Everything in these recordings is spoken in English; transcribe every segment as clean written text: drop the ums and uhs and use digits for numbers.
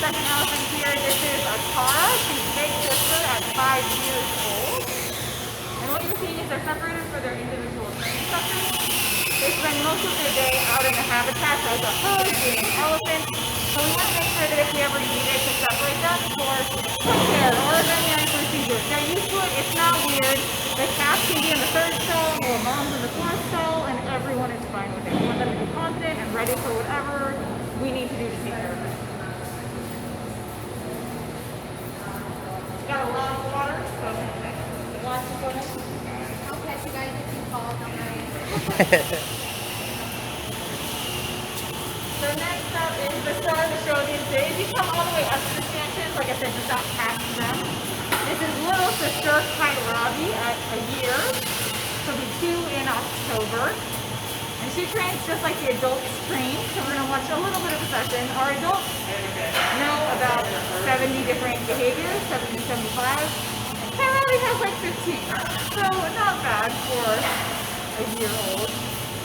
second elephant here. This is Akara. She's big sister at 5 years old. And what you're seeing is they're separated for their individual training sessions. They spend most of their day out in the habitat as a herd, being an elephant. So we want to make sure that if we ever needed to separate them for foot care or veterinary procedures, they're used to it. It's not weird. The cats can be in the third stall, or mom's in the fourth stall, and everyone is fine with it. We want them to be confident and ready for whatever we need to do to take care of them. Got a lot of water, so watch it go down. I'll catch you guys if you fall, don't worry. So next up is the star of the show these days. You come all the way up to the stanchions, like I said, just not past them. This is little sister Kairabi at a year. She'll be 2 in October. And she trains just like the adults train. So we're gonna watch a little bit of a session. Our adults know about 70 different behaviors, 70, 75. And Kairabi has like 15. So not bad for a year old.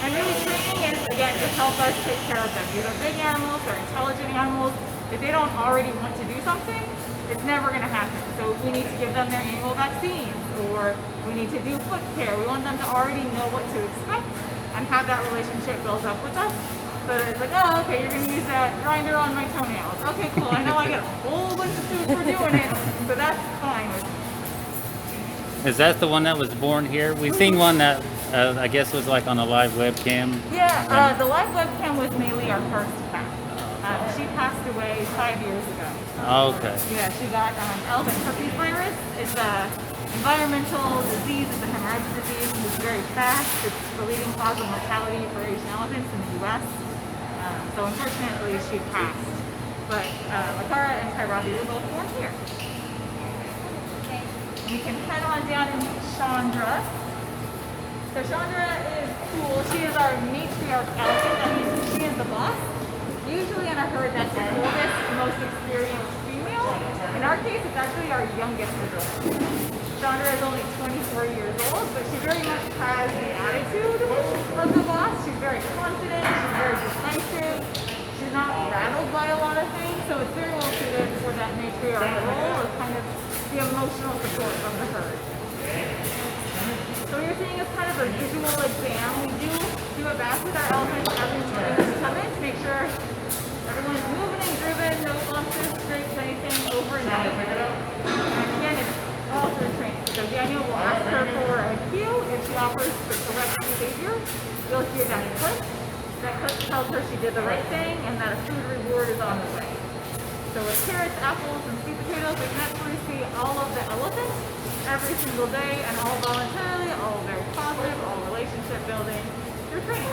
And really training is, again, to help us take care of them. These are big animals, they're intelligent animals. If they don't already want to do something, it's never going to happen. So we need to give them their annual vaccines, or we need to do foot care. We want them to already know what to expect and have that relationship built up with us. So that it's like, oh, okay, you're going to use that grinder on my toenails. Okay, cool. I know I get a whole bunch of food for doing it, so that's fine with me. Is that the one that was born here? We've seen one that I guess was like on a live webcam. Yeah, the live webcam was mainly our first cat. She passed away 5 years ago. Oh, okay. Yeah, she got elephant herpes virus. It's a environmental disease. It's a hemorrhagic disease. It's very fast. It's the leading cause of mortality for Asian elephants in the U.S. So unfortunately, she passed. But Akara and Kairabi were both born here. We can head on down and meet Chandra. So Chandra is cool. She is our matriarch elephant. That means she is the boss. Usually in a herd, that's the oldest, most experienced female. In our case, it's actually our youngest adult. Chandra is only 24 years old, but she very much has the attitude of the boss. She's very confident. She's very decisive. She's not rattled by a lot of things, so it's very well suited for that matriarch role of kind of the emotional support from the herd. So you're seeing is kind of a visual exam. We do a bath with our elephants every morning when we come in to make sure everyone is moving and grooving, no lumps, scrapes, anything overnight. And again, it's all through training. So Daniel will ask her for a cue. If she offers the correct behavior, you'll hear that click. That click tells her she did the right thing and that a food reward is on the way. So with carrots, apples, and sweet potatoes, we can actually see all of the elephants every single day, and all voluntarily, all very positive, all relationship building through training.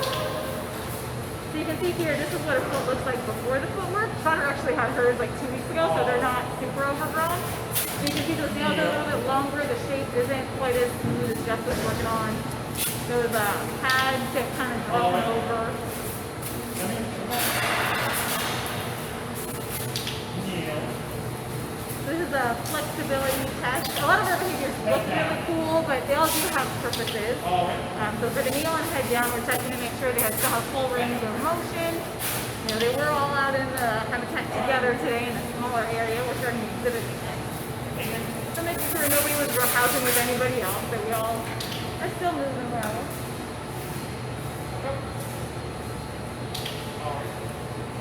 So you can see here, this is what a foot looks like before the footwork. Connor actually had hers like 2 weeks ago, so they're not super overgrown. So you can see those nails are a little bit longer, the shape isn't quite as smooth as Jeff was working on. Those pads get kind of drawn over. This is a flexibility test. A lot of our behaviors look really cool, but they all do have purposes. So for the kneel and head down, we're checking to make sure they still have full range of motion. You know, they were all out in the habitat together today in a smaller area. We're starting to exhibit these. So making sure nobody was roughhousing with anybody else, that we all are still moving well.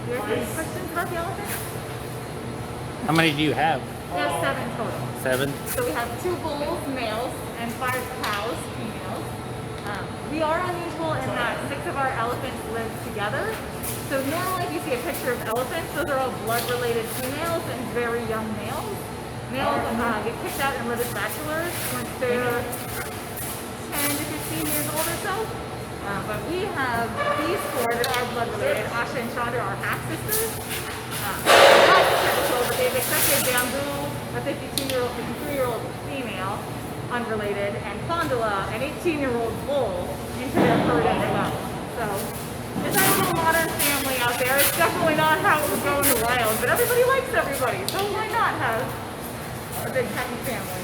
Do you have any questions about the elephant? How many do you have? We have 7 total. 7? So we have 2 bulls, males, and 5 cows, females. We are unusual in that 6 of our elephants live together. So normally if you see a picture of elephants, those are all blood-related females and very young males. Males get kicked out and live as bachelors once they're 10 to 15 years old or so. But we have these 4 that are blood-related. Asha and Chandra are half-sisters. Not typical, but they've accepted Bamboo, a 52-year-old, 53-year-old female, unrelated, and Fondula, an 18-year-old bull, into their herd as well. So it's our little modern family out there. It's definitely not how it would go in the wild, but everybody likes everybody, so why not have a big happy family?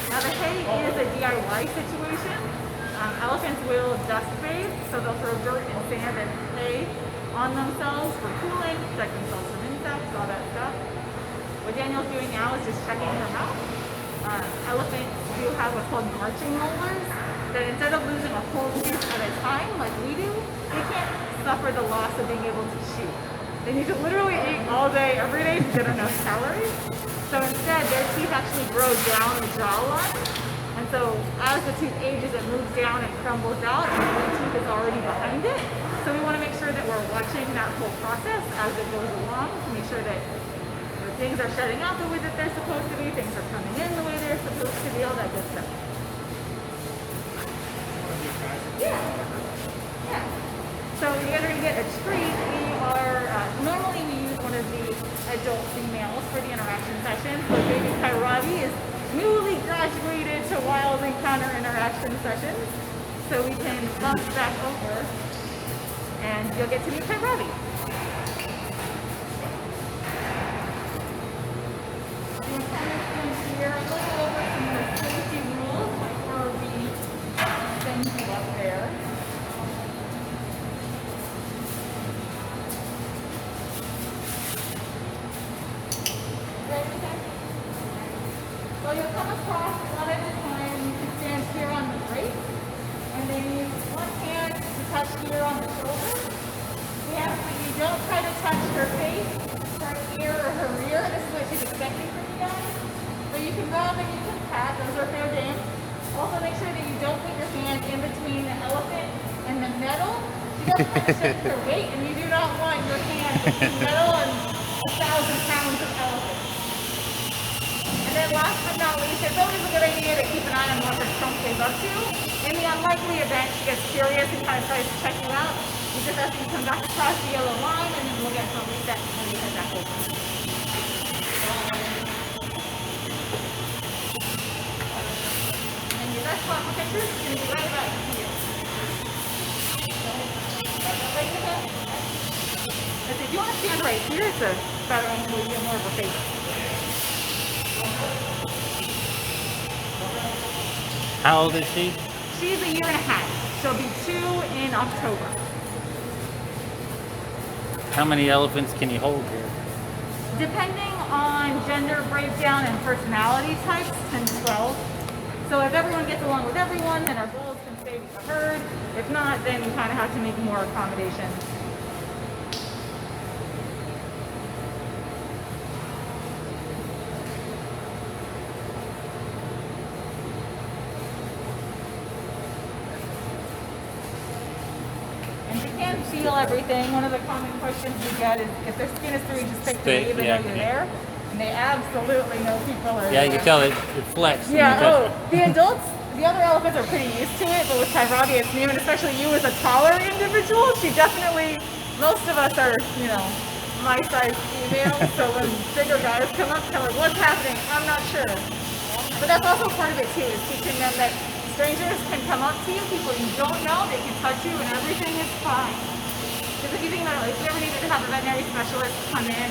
Now the hay is a DIY situation. Elephants will dust bathe, so they'll throw dirt and sand and hay on themselves for cooling, protect themselves from insects, all that stuff. What Daniel's doing now is just checking her mouth. Elephants do have what's called marching molars, that instead of losing a whole tooth at a time like we do, they can't suffer the loss of being able to chew. They need to literally eat all day, every day to get enough calories. So instead, their teeth actually grow down the jawline. And so as the tooth ages, it moves down and crumbles out, and the tooth is already behind it. So we want to make sure that we're watching that whole process as it goes along to make sure that things are shutting out the way that they're supposed to be, things are coming in the way they're supposed to be, all that good stuff. Yeah. So you guys are going to get a treat. Normally we use one of the adult females for the interaction sessions, but baby Kairabi is newly graduated to Wild Encounter interaction sessions. So we can bump back over and you'll get to meet Kairabi. Here, I'm going over some of the safety rules before we send you up there. So you'll come across one at a time. You can stand here on the brace, and then use one hand to touch here on the shoulder. We ask that you don't try to touch her face, her ear, or her rear. This is what she's expecting from you guys. So you can rub and you can pat. Those are fair game. Also make sure that you don't put your hand in between the elephant and the metal. She doesn't want to shift her weight, and you do not want your hand between metal and 1,000 pounds of elephant. And then last but not least, it's always a good idea to keep an eye on what her trunk is up to. In the unlikely event she gets curious and kind of tries to check you out, you just ask you to come back across the yellow line, and then we'll get some reset when you head back over. And your best spot for pictures is going to be right about here. If you want to stand right here, it's a better angle, you get more of a face. How old is she? She's a year and a half. She'll be 2 in October. How many elephants can you hold here? Depending on gender breakdown and personality types, 10 to 12. So if everyone gets along with everyone, then our bulls can stay with the herd. If not, then you kind of have to make more accommodations. Feel everything. One of the common questions we get is if their skin is free, just take the leave and know you're there. And they absolutely know people are Yeah, there. you can tell it flexes. Yeah, the adults, the other elephants are pretty used to it, but with Kairabi it's new, and especially you as a taller individual, she definitely, most of us are, you know, my size female, so when bigger guys come up, they're like, what's happening? I'm not sure. But that's also part of it too, is teaching them that strangers can come up to you, people you don't know, they can touch you and everything is fine. Because if you think about it, like, if you ever needed to have a veterinary specialist come in,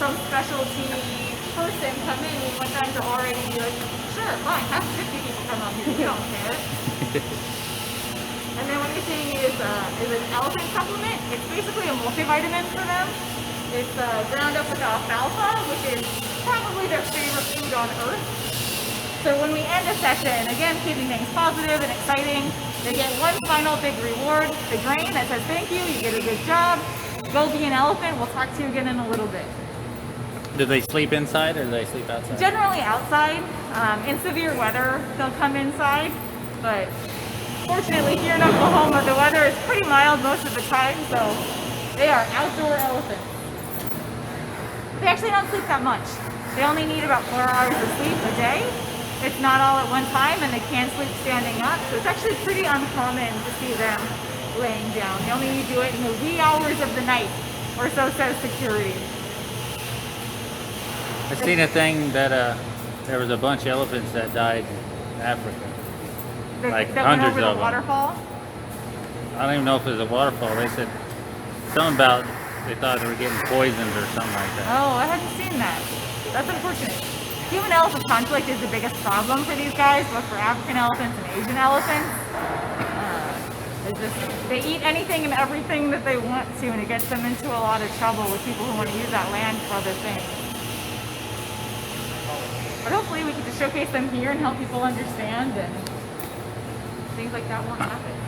some specialty person come in, we want them to already be like, sure, fine, have 50 people come up here, we don't care. And then what you're seeing is an elephant supplement. It's basically a multivitamin for them. It's ground up with alfalfa, which is probably their favorite food on earth. So when we end a session, again, keeping things positive and exciting, they get one final big reward, the grain that says thank you, you did a good job, go be an elephant, we'll talk to you again in a little bit. Do they sleep inside or do they sleep outside? Generally outside. In severe weather, they'll come inside, but fortunately here in Oklahoma, the weather is pretty mild most of the time, so they are outdoor elephants. They actually don't sleep that much. They only need about 4 hours of sleep a day. It's not all at one time, and they can sleep standing up, so it's actually pretty uncommon to see them laying down. They only do it in the wee hours of the night, or so says security. I've seen a thing that there was a bunch of elephants that died in Africa. Like that hundreds went over of the them. waterfall. I don't even know if it was a waterfall. They said something about they thought they were getting poisoned or something like that. Oh, I hadn't seen that. That's unfortunate. Human-elephant conflict is the biggest problem for these guys, both for African elephants and Asian elephants. It's just, they eat anything and everything that they want to, and it gets them into a lot of trouble with people who want to use that land for other things. But hopefully we can just showcase them here and help people understand, and things like that won't happen.